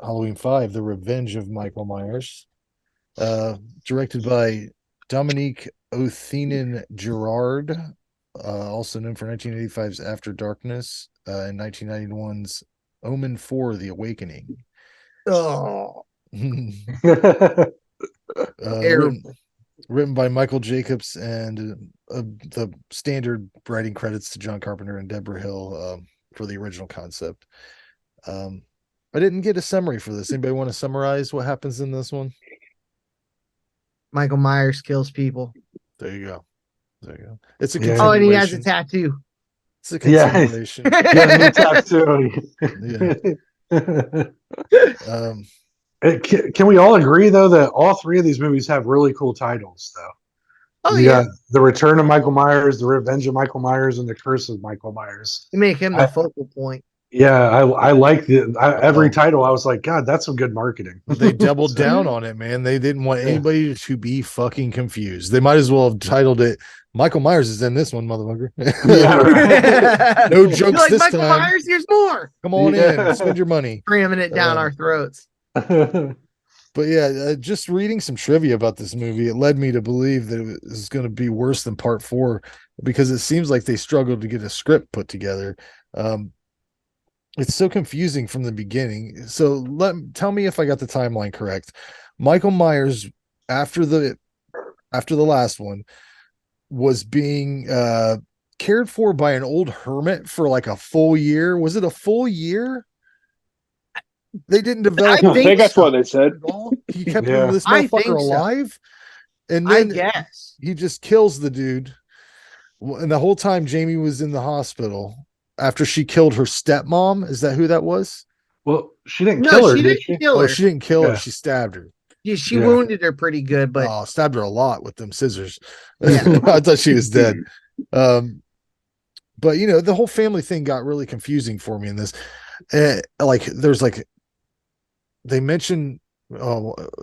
Halloween 5, The Revenge of Michael Myers, directed by Dominique Othenin Gerard, also known for 1985's After Darkness, and 1991's Omen 4, The Awakening. Oh, Written by Michael Jacobs, and the standard writing credits to John Carpenter and Deborah Hill for the original concept. I didn't get a summary for this. Anybody want to summarize what happens in this one? Michael Myers kills people. There you go. It's a Oh, and he has a tattoo. It's a continuation. Yeah, tattoo. Can we all agree though that all three of these movies have really cool titles though? Oh yeah, The Return of Michael Myers, The Revenge of Michael Myers, and The Curse of Michael Myers. You make him the focal point. Yeah, I like every title. I was like, God, that's some good marketing. They doubled down on it, man. They didn't want anybody to be fucking confused. They might as well have titled it Michael Myers is in this one, motherfucker. Yeah. No jokes like, this Michael time. Myers, here's more. Come on in, spend your money. Cramming it down our throats. But yeah, just reading some trivia about this movie, it led me to believe that it was going to be worse than Part 4 because it seems like they struggled to get a script put together. It's so confusing from the beginning. So tell me if I got the timeline correct. Michael Myers, after the last one, was being cared for by an old hermit for like a full year. Was it a full year? They didn't develop. I think that's what they said. He kept this motherfucker alive, and then he just kills the dude. And the whole time Jamie was in the hospital after she killed her stepmom. Is that who that was? Well, she didn't kill her. She didn't kill her. Oh, she didn't kill her. She stabbed her. Yeah, she wounded her pretty good, but stabbed her a lot with them scissors. I thought she was dead. But the whole family thing got really confusing for me in this. They mentioned,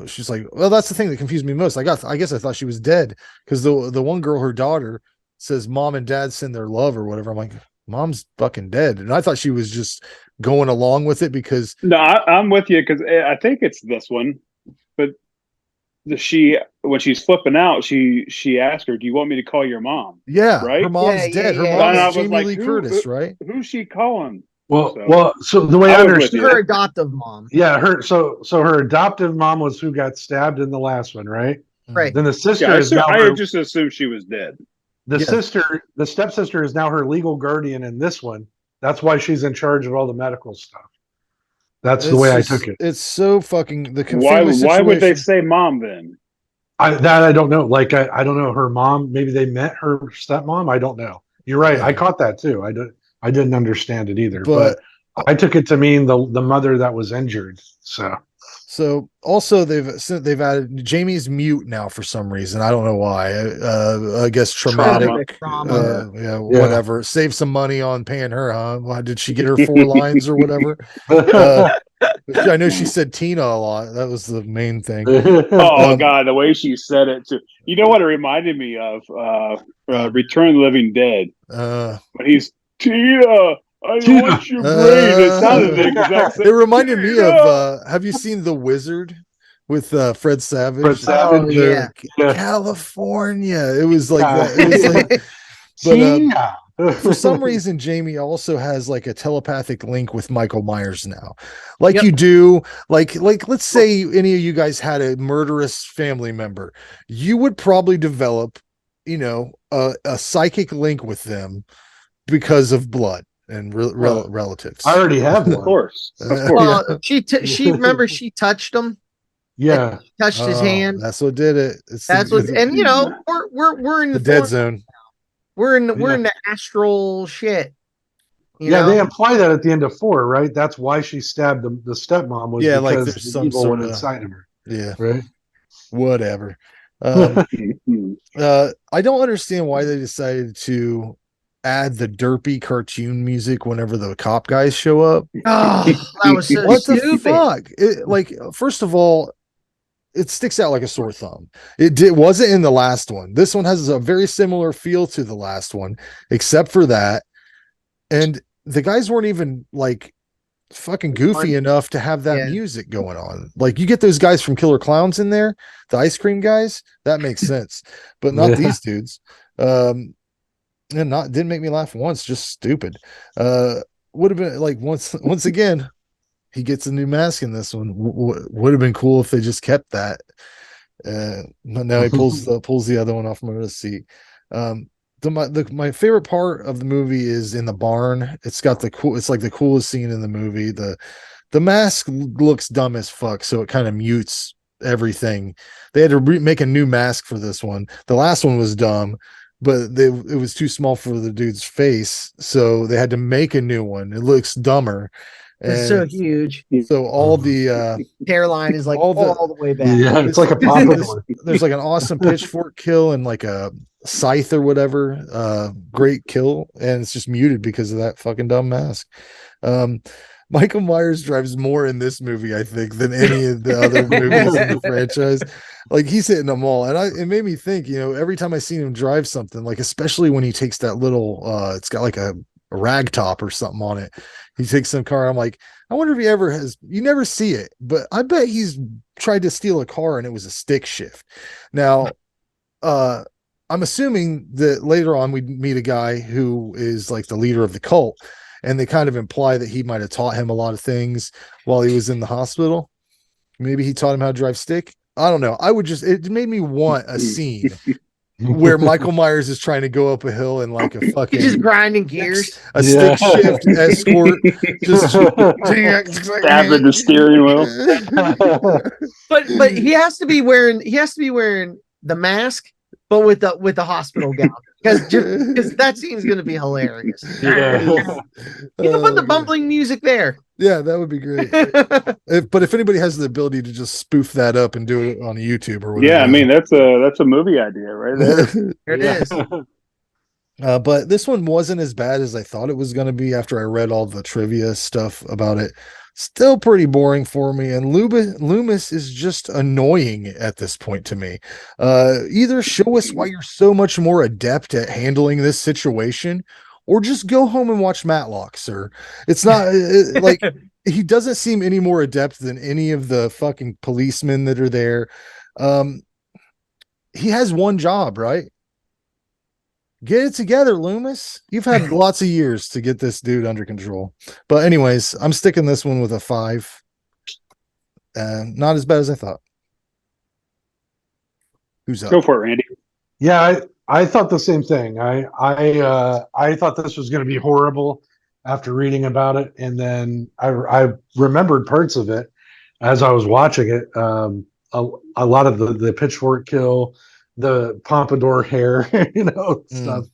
she's like, well, that's the thing that confused me most. I guess I thought she was dead because the one girl, her daughter, says mom and dad send their love or whatever. I'm like, mom's fucking dead, and I thought she was just going along with it because. No, I'm with you because I think it's this one, but when she's flipping out, she asked her, "Do you want me to call your mom?" Yeah, right. Her mom's dead. Her mom is Jamie Lee Curtis, right? Who's she calling? So the way I understand her adoptive mom. Yeah, her adoptive mom was who got stabbed in the last one, right? Right. Then the sister I just assumed she was dead. The stepsister is now her legal guardian in this one. That's why she's in charge of all the medical stuff. That's the way I took it. It's so fucking why would they say mom then? I don't know. Like I don't know her mom. Maybe they met her stepmom. I don't know. You're right. I caught that too. I didn't understand it either, but I took it to mean the mother that was injured. So also they've added Jamie's mute now for some reason. I don't know why. I guess traumatic. Trauma. Whatever. Save some money on paying her, huh? Why did she get her 4 lines or whatever? I know she said Tina a lot. That was the main thing. Oh God, the way she said it too. You know what it reminded me of? Return of the Living Dead. When he's Tina. I want your brain. It sounded the exact same. It reminded me of have you seen The Wizard with Fred Savage? Fred Savage, California. It was like that. It was like, but for some reason, Jamie also has like a telepathic link with Michael Myers now. Like you do, like let's say any of you guys had a murderous family member, you would probably develop, a psychic link with them because of blood and relatives. I already have one. Of course. Well, she remember she touched him. Yeah, she touched his hand. That's what did it. We're in the dead zone. We're in the astral shit. They imply that at the end of 4, right? That's why she stabbed the stepmom was because like there's some evil sort went of inside of her. Yeah, right. Whatever. I don't understand why they decided to add the derpy cartoon music whenever the cop guys show up. Oh, that was so what stupid. The fuck? First of all, it sticks out like a sore thumb. It wasn't in the last one. This one has a very similar feel to the last one, except for that. And the guys weren't even like fucking goofy enough to have that music going on. Like you get those guys from Killer Clowns in there, the ice cream guys, that makes sense, but not these dudes. And didn't make me laugh once, just stupid. Would have been like once again, he gets a new mask in this one. Would have been cool if they just kept that. Now he pulls the other one off from under the seat. My favorite part of the movie is in the barn. It's got it's like the coolest scene in the movie. The mask looks dumb as fuck, so it kind of mutes everything. They had to make a new mask for this one. The last one was dumb, but it was too small for the dude's face, so they had to make a new one. It looks dumber. It's so huge. So all the hairline is like all the way back. Yeah, it's like a pompadour. There's like an awesome pitchfork kill and like a scythe or whatever. Great kill, and it's just muted because of that fucking dumb mask. Michael Myers drives more in this movie, I think, than any of the other movies in the franchise. Like he's hitting them all, and it made me think. Every time I seen him drive something, like especially when he takes that little, it's got like a rag top or something on it. He takes some car. I'm like, I wonder if he ever has. You never see it, but I bet he's tried to steal a car and it was a stick shift. Now, I'm assuming that later on we meet a guy who is like the leader of the cult, and they kind of imply that he might have taught him a lot of things while he was in the hospital. Maybe he taught him how to drive stick. I don't know. It made me want a scene where Michael Myers is trying to go up a hill and like a fucking just grinding gears, a stick shift escort, just stabbing the steering wheel. But he has to be wearing the mask, but with the hospital gown, because that scene's going to be hilarious. Put the bumbling music there. Yeah, that would be great. But if anybody has the ability to just spoof that up and do it on YouTube or whatever. Yeah, I mean that's a movie idea right there. There it is. But this one wasn't as bad as I thought it was going to be after I read all the trivia stuff about it. Still pretty boring for me, and Loomis is just annoying at this point to me. Either show us why you're so much more adept at handling this situation, or just go home and watch Matlock, sir. It's not like he doesn't seem any more adept than any of the fucking policemen that are there. He has one job, right? Get it together, Loomis. You've had lots of years to get this dude under control. But anyways, I'm sticking this one with a 5. Not as bad as I thought. Who's up? Go for it, Randy. Yeah, I thought the same thing. I thought this was going to be horrible after reading about it, and then I remembered parts of it as I was watching it. A lot of the pitchfork kill, the pompadour hair, stuff.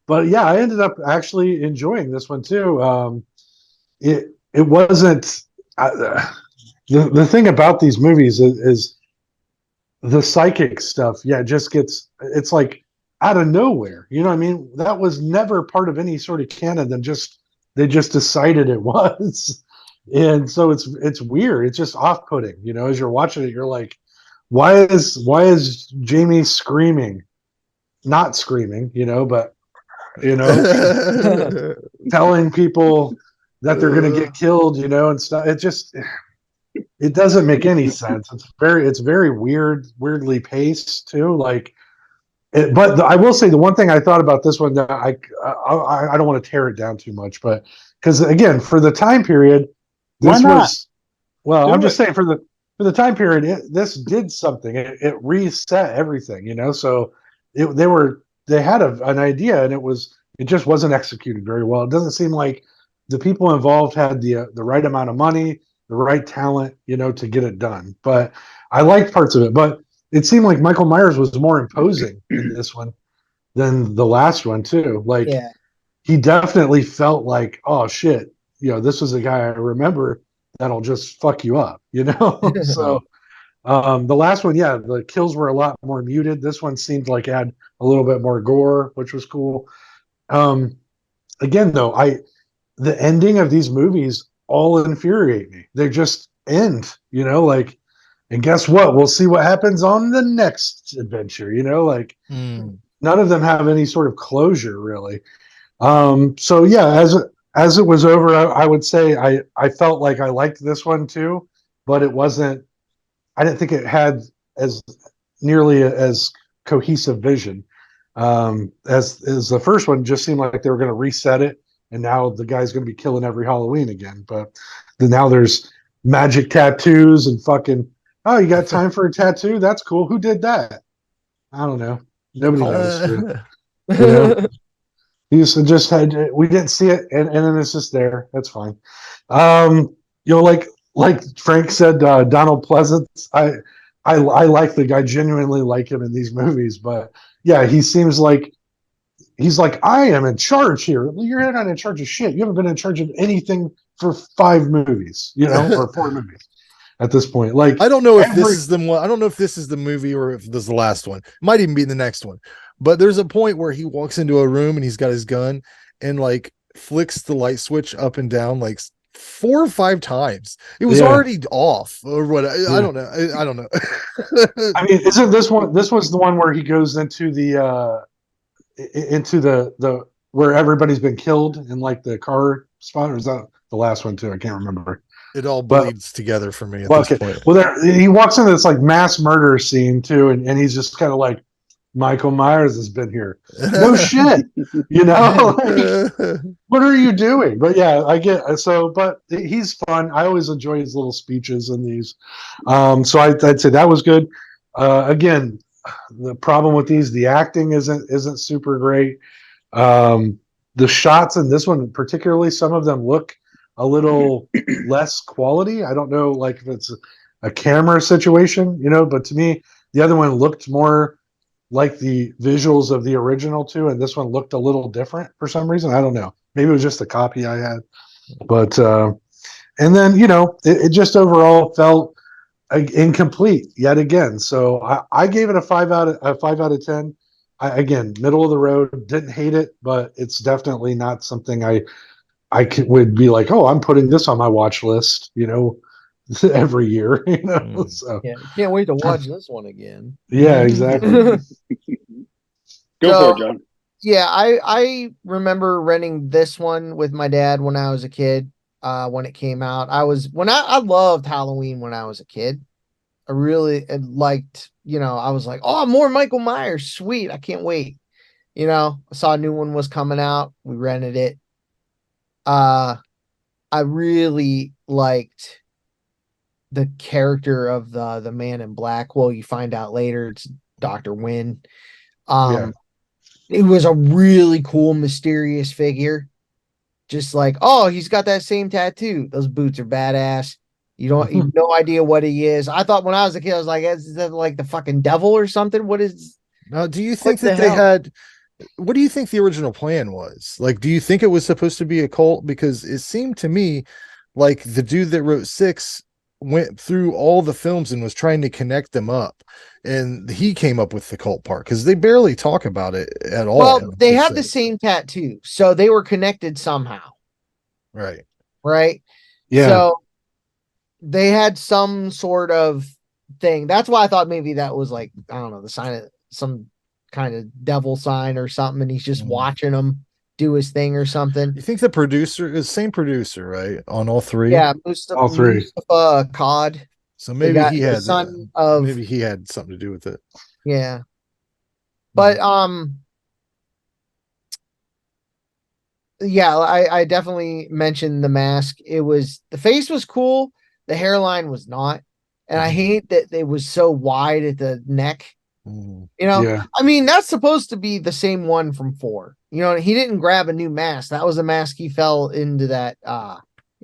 But yeah, I ended up actually enjoying this one too. It wasn't the thing about these movies is the psychic stuff. Yeah, it just it's like out of nowhere. You know what I mean? That was never part of any sort of canon. They just decided it was. And so it's weird. It's just off-putting, as you're watching it, you're like, why is Jamie screaming? Not screaming, but telling people that they're going to get killed, and stuff. It doesn't make any sense. It's very weirdly paced too. But I will say the one thing I thought about this one that I don't want to tear it down too much, but because again, for the time period, I'm just saying for the time period, this did something. It reset everything, So they had an idea, and it just wasn't executed very well. It doesn't seem like the people involved had the right amount of money, the right talent, to get it done. But I liked parts of it, but it seemed like Michael Myers was more imposing in this one than the last one too. He definitely felt like, oh shit, this was a guy I remember that'll just fuck you up, So the last one, yeah, the kills were a lot more muted. This one seemed like it had a little bit more gore, which was cool. Again, though, the ending of these movies all infuriate me. They just end, and guess what? We'll see what happens on the next adventure, None of them have any sort of closure, really. So yeah, as it was over, I would say I felt like I liked this one too, but it wasn't. I didn't think it had as nearly as cohesive vision as the first one. Just seemed like they were going to reset it, and now the guy's going to be killing every Halloween again. But now there's magic tattoos and fucking. Oh, you got time for a tattoo? That's cool. Who did that? I don't know. Nobody knows. You know? We just had we didn't see it, and then it's just there. That's fine. Like Frank said, Donald Pleasence. I like the guy. Genuinely like him in these movies, but yeah, he seems like he's like, I am in charge here. You're not in charge of shit. You haven't been in charge of anything for 5 movies, or 4 movies at this point. Like, I don't know if this is the one. I don't know if this is the movie or if this is the last one. Might even be the next one. But there's a point where he walks into a room and he's got his gun and like flicks the light switch up and down like 4 or 5 times. It was already off or what? I don't know. I don't know. I mean, isn't this one? This was the one where he goes into the where everybody's been killed in like the car spot, or is that the last one too? I can't remember. It all bleeds together for me at this point. Well, he walks into this like mass murder scene too, and he's just kind of like, Michael Myers has been here. No shit, what are you doing? But yeah, I get so. But he's fun. I always enjoy his little speeches in these. So I'd say that was good. Again, the problem with these, the acting isn't super great. The shots in this one, particularly, some of them look a little less quality. I don't know, like if it's a camera situation, but to me, the other one looked more like the visuals of the original too, and this one looked a little different for some reason. I don't know. Maybe it was just the copy I had. But and then it just overall felt incomplete yet again. So I gave it a 5 out of 10. Again, middle of the road. Didn't hate it, but it's definitely not something I would be like, oh, I'm putting this on my watch list. Every year, So yeah, can't wait to watch this one again. Yeah, exactly. Go for it, John. Yeah, I remember renting this one with my dad when I was a kid. When it came out, I loved Halloween when I was a kid. I really liked, I was like, oh, more Michael Myers, sweet, I can't wait. I saw a new one was coming out. We rented it. I really liked the character of the man in black. Well, you find out later it's Dr. Wynn. It was a really cool, mysterious figure. Just like, oh, he's got that same tattoo. Those boots are badass. You have no idea what he is. I thought when I was a kid, I was like, is that like the fucking devil or something? What is? Now, do you think that they had? What do you think the original plan was? Like, do you think it was supposed to be a cult? Because it seemed to me like the dude that wrote 6 went through all the films and was trying to connect them up, and he came up with the cult part because they barely talk about it at all. Well, they have the same tattoo, so they were connected somehow. Right. Yeah. So they had some sort of thing. That's why I thought maybe that was like, I don't know, the sign of some kind of devil sign or something, and he's just watching them do his thing or something. You think the producer is same producer, right? On all 3? Yeah, all 3. Mustafa Cod. So maybe he had maybe he had something to do with it. Yeah. But yeah, I definitely mentioned the mask. The face was cool, the hairline was not. And I hate that it was so wide at the neck. Yeah. I mean, that's supposed to be the same one from 4. He didn't grab a new mask. That was a mask he fell into that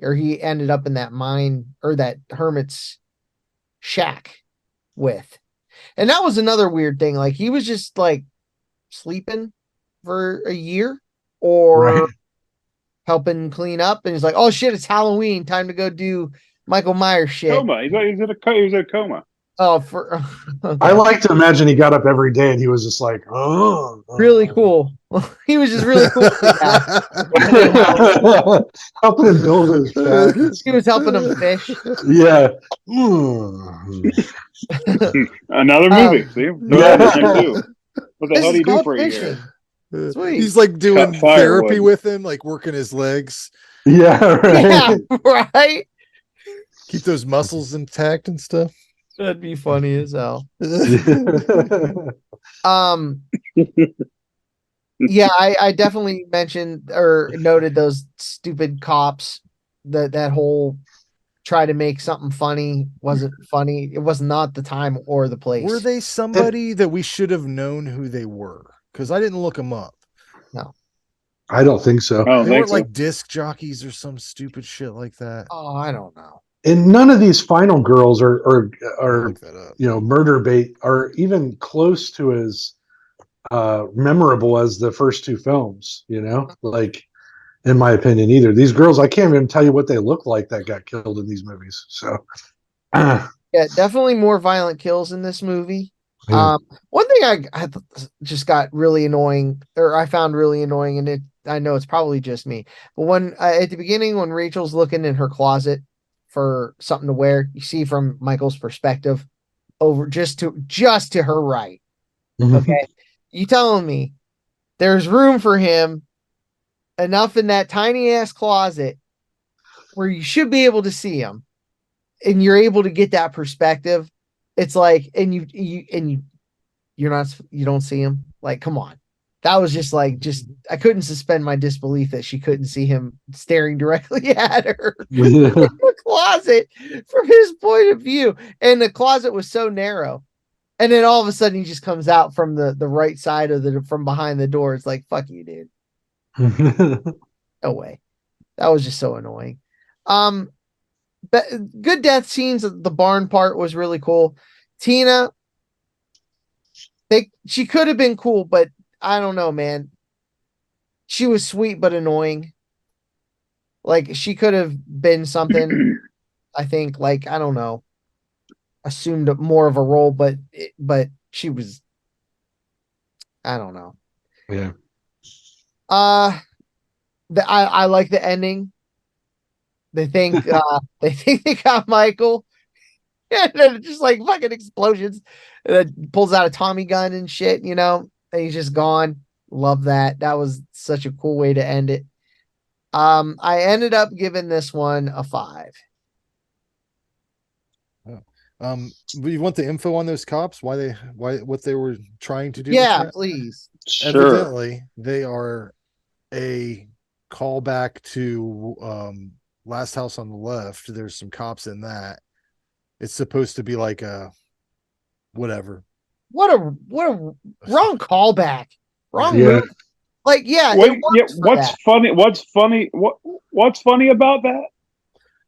or he ended up in that mine or that hermit's shack with. And that was another weird thing. Like he was just like sleeping for a year or helping clean up, and he's like, oh shit, it's Halloween, time to go do Michael Myers shit. Coma. He was in a coma. Oh, okay. I like to imagine he got up every day and he was just like, oh. Really cool. He was just really cool. Helping him build his shack. He was helping him fish. Yeah. Another movie. See? What the hell do you do for a year? Sweet. He's like doing Cut firewood. therapy with him, like working his legs. Yeah, right. Yeah, right. Keep those muscles intact and stuff. That'd be funny as hell. Yeah, I definitely mentioned or noted those stupid cops. That whole try to make something funny wasn't funny. It was not the time or the place. Were they somebody that we should have known who they were? Because I didn't look them up. No. I don't think so. They weren't like disc jockeys or some stupid shit like that. Oh, I don't know. And none of these final girls are Look that up. murder bait are even close to as memorable as the first two films. Like in my opinion, either these girls, I can't even tell you what they look like that got killed in these movies. So yeah, definitely more violent kills in this movie. Yeah. One thing I just got really annoying, or I found really annoying, and I know it's probably just me, but when at the beginning when Rachel's looking in her closet for something to wear, you see from Michael's perspective over just to her right. Okay, you telling me there's room for him enough in that tiny ass closet where you should be able to see him, and you're able to get that perspective. It's like, and you don't see him. Like, come on. That was just I couldn't suspend my disbelief that she couldn't see him staring directly at her in the closet from his point of view. And the closet was so narrow. And then all of a sudden he just comes out from the right side from behind the door. It's like, fuck you, dude. No way. That was just so annoying. But good death scenes. The barn part was really cool. Tina, she could have been cool, but I don't know, man. She was sweet but annoying. Like she could have been something. I think, like, I don't know, assumed more of a role, but she was. I don't know. Yeah. I like the ending. They think they got Michael, and then just like fucking explosions, and then pulls out a Tommy gun and shit, and he's just gone. Love that. That was such a cool way to end it. I ended up giving this one a 5. You want the info on those cops? What they were trying to do? Yeah, with that? please. Sure. Evidently, they are a callback to Last House on the Left. There's some cops in that. It's supposed to be like a whatever. What a wrong callback. Wrong Yeah. move. Like, yeah. What's funny about that?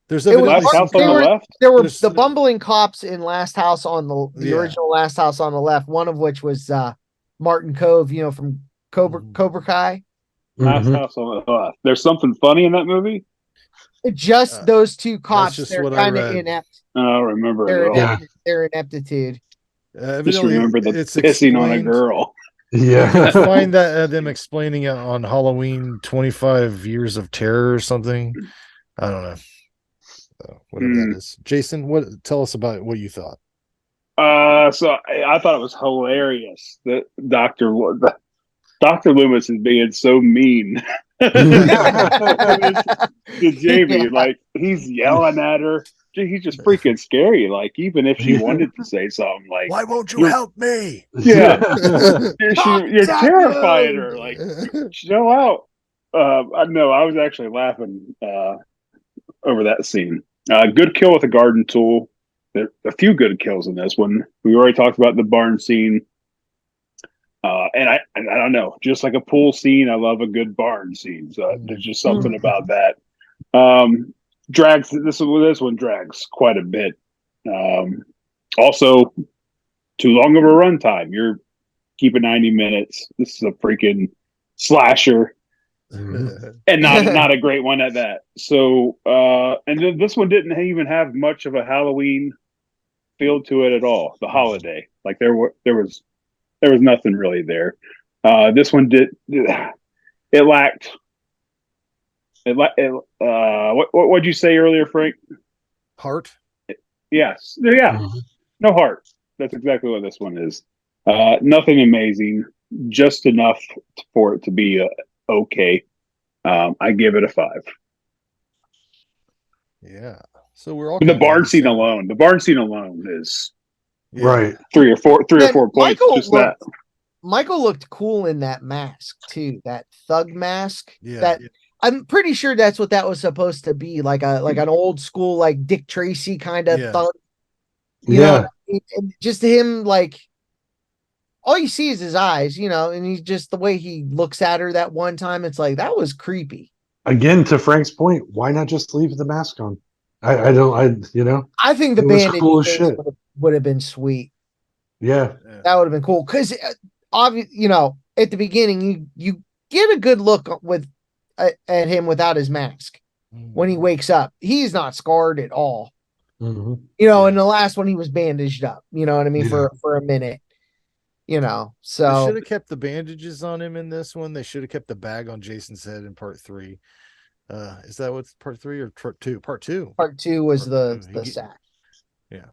There's Last House on the Left. There were the bumbling cops in Last House on the original Last House on the Left. One of which was Martin Cove, from Cobra Kai. Last House on the Left. There's something funny in that movie. Just those two cops. They're kind of inept. I don't remember their ineptitude. Just remember it's pissing on a girl. Yeah. I find that them explaining it on Halloween 25 Years of Terror or something. I don't know. Whatever that is. Jason, tell us about what you thought. So I thought it was hilarious that Dr. Loomis is being so mean to Jamie. Yeah. Like, he's yelling at her. He's just freaking scary. Like, even if she wanted to say something like, "Why won't you help me?" Yeah. you're terrifying her. Like, chill out. I was actually laughing over that scene. Good kill with a garden tool. There are a few good kills in this one. We already talked about the barn scene. And I don't know, just like a pool scene, I love a good barn scene. So there's just something about that. This one drags quite a bit. Also, too long of a runtime. You're keeping 90 minutes. This is a freaking slasher. And not a great one at that. So and then this one didn't even have much of a Halloween feel to it at all. The holiday, like there was nothing really there. This one it lacked. What'd you say earlier, Frank? Heart. Yes. Yeah. No heart. That's exactly what this one is. Nothing amazing. just enough for it to be okay. I give it a 5. Yeah. So we're all The kind of barn scene alone. The barn scene alone is Right. 3 or 4 points. Michael Just that. Michael looked cool in that mask too. That thug mask. Yeah. I'm pretty sure that's what that was supposed to be, like an old school, like Dick Tracy kind of thug. You know, and just him, like, all you see is his eyes, and he's just the way he looks at her that one time. It's like, that was creepy. Again, to Frank's point, why not just leave the mask on? I think the bandage cool as shit. would have been sweet. Yeah. That would have been cool. Cause obviously, at the beginning, you get a good look at him without his mask. When he wakes up, he's not scarred at all. Mm-hmm. In the last one, he was bandaged up, you know what I mean? For a minute, so they should have kept the bandages on him in this one. They should have kept the bag on Jason's head in part 3. Is that what's part 3 or part 2? Part 2. Part 2 was the sack. Yeah.